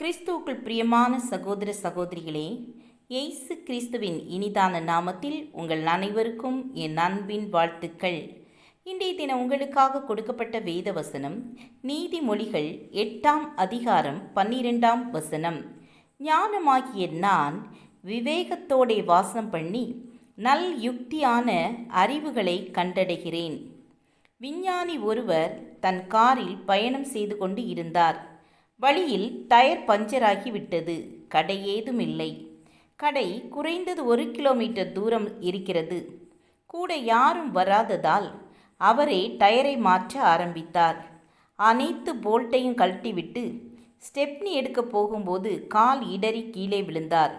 கிறிஸ்துவுக்குள் பிரியமான சகோதர சகோதரிகளே, இயேசு கிறிஸ்துவின் இனிதான நாமத்தில் உங்கள் அனைவருக்கும் என் அன்பின் வாழ்த்துக்கள். இன்றைய தினம் உங்களுக்காக கொடுக்கப்பட்ட வேத வசனம் நீதிமொழிகள் 8ஆம் அதிகாரம் 12ஆம் வசனம். ஞானமாகிய நான் விவேகத்தோடே வாசம் பண்ணி நல் யுக்தியான அறிவுகளை கண்டடைகிறேன். விஞ்ஞானி ஒருவர் தன் காரில் பயணம் செய்து கொண்டு இருந்தார். வழியில் டயர் பஞ்சராகி விட்டது. கடை ஏதும் இல்லை. கடை குறைந்தது 1 கிலோமீட்டர் தூரம் இருக்கிறது. கூட யாரும் வராததால் அவரே டயரை மாற்ற ஆரம்பித்தார். அனைத்து போல்ட்டையும் கழட்டிவிட்டு ஸ்டெப்னி எடுக்க போகும்போது கால் இடறி கீழே விழுந்தார்.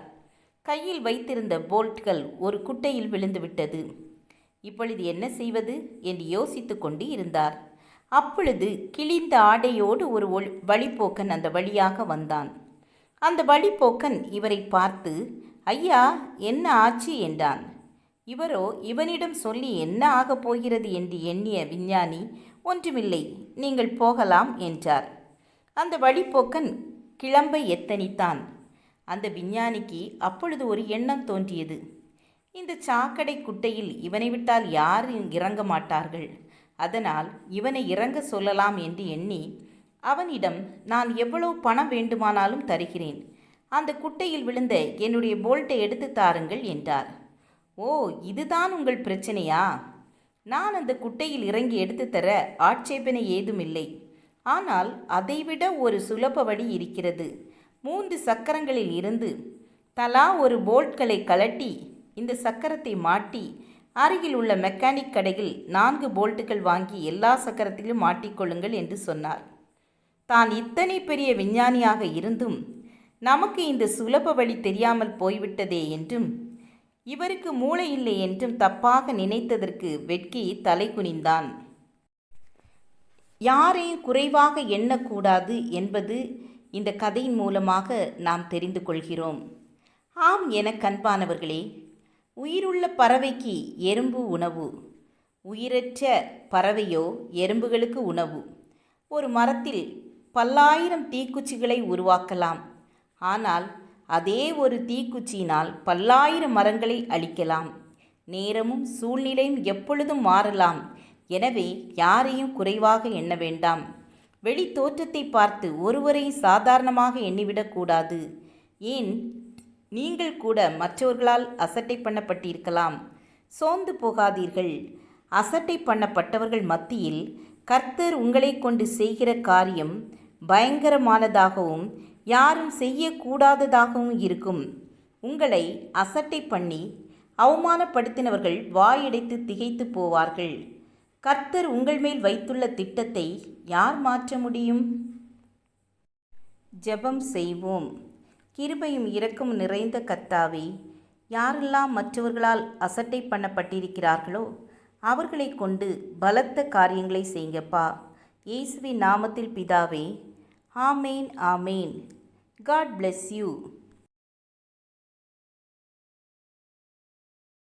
கையில் வைத்திருந்த போல்ட்கள் ஒரு குட்டையில் விழுந்துவிட்டது. இப்பொழுது என்ன செய்வது என்று யோசித்து கொண்டு இருந்தார். அப்பொழுது கிழிந்த ஆடையோடு ஒரு வழிப்போக்கன் அந்த வழியாக வந்தான். அந்த வழிப்போக்கன் இவரை பார்த்து, ஐயா, என்ன ஆச்சு என்றான். இவரோ இவனிடம் சொல்லி என்ன ஆகப் போகிறது என்று எண்ணிய விஞ்ஞானி, ஒன்றுமில்லை, நீங்கள் போகலாம் என்றார். அந்த வழிப்போக்கன் கிளம்ப எத்தனித்தான். அந்த விஞ்ஞானிக்கு அப்பொழுது ஒரு எண்ணம் தோன்றியது. இந்த சாக்கடை குட்டையில் இவனை விட்டால் யாரும் இறங்க மாட்டார்கள். அதனால் இவனை இறங்க சொல்லலாம் என்று எண்ணி அவனிடம், நான் எவ்வளவு பணம் வேண்டுமானாலும் தருகிறேன், அந்த குட்டையில் விழுந்த என்னுடைய போல்ட்டை எடுத்து தாருங்கள் என்றார். ஓ, இதுதான் உங்கள் பிரச்சனையா? நான் அந்த குட்டையில் இறங்கி எடுத்து தர ஆட்சேபனை ஏதுமில்லை. ஆனால் அதைவிட ஒரு சுலப வழி இருக்கிறது. 3 சக்கரங்களில் இருந்து தலா ஒரு போல்ட்களை கழட்டி இந்த சக்கரத்தை மாட்டி அருகில் உள்ள மெக்கானிக் கடையில் 4 போல்ட்டுகள் வாங்கி எல்லா சக்கரத்திலும் மாட்டிக்கொள்ளுங்கள் என்று சொன்னார். தான் இத்தனை பெரிய விஞ்ஞானியாக இருந்தும் நமக்கு இந்த சுலப வழி தெரியாமல் போய்விட்டதே என்றும் இவருக்கு மூளை இல்லை என்றும் தப்பாக நினைத்ததற்கு வெட்கி தலை குனிந்தான். யாரையும் குறைவாக எண்ணக்கூடாது என்பது இந்த கதையின் மூலமாக நாம் தெரிந்து கொள்கிறோம். ஆம், என கண்பானவர்களே, உயிருள்ள பறவைக்கு எறும்பு உணவு, உயிரற்ற பறவையோ எறும்புகளுக்கு உணவு. ஒரு மரத்தில் பல்லாயிரம் தீக்குச்சிகளை உருவாக்கலாம். ஆனால் அதே ஒரு தீக்குச்சியினால் பல்லாயிரம் மரங்களை அழிக்கலாம். நேரமும் சூழ்நிலையும் எப்பொழுதும் மாறலாம். எனவே யாரையும் குறைவாக எண்ண வேண்டாம். வெளி தோற்றத்தை பார்த்து ஒருவரையும் சாதாரணமாக எண்ணிவிடக்கூடாது. ஏன், நீங்கள் கூட மற்றவர்களால் அசட்டை பண்ணப்பட்டிருக்கலாம். சோர்ந்து போகாதீர்கள். அசட்டை பண்ணப்பட்டவர்கள் மத்தியில் கர்த்தர் உங்களை கொண்டு செய்கிற காரியம் பயங்கரமானதாகவும் யாரும் செய்யக்கூடாததாகவும் இருக்கும். உங்களை அசட்டை பண்ணி அவமானப்படுத்தினவர்கள் வாயடைத்து திகைத்து போவார்கள். கர்த்தர் உங்கள் மேல் வைத்துள்ள திட்டத்தை யார் மாற்ற முடியும்? ஜெபம் செய்வோம். கிருபையும் இரக்கமும் நிறைந்த கர்த்தாவே, யாரெல்லாம் மற்றவர்களால் அசட்டை பண்ணப்பட்டிருக்கிறார்களோ அவர்களை கொண்டு பலத்த காரியங்களை செய்யுங்கப்பா. இயேசுவின் நாமத்தில் பிதாவே, ஆமேன், ஆமேன். God bless you.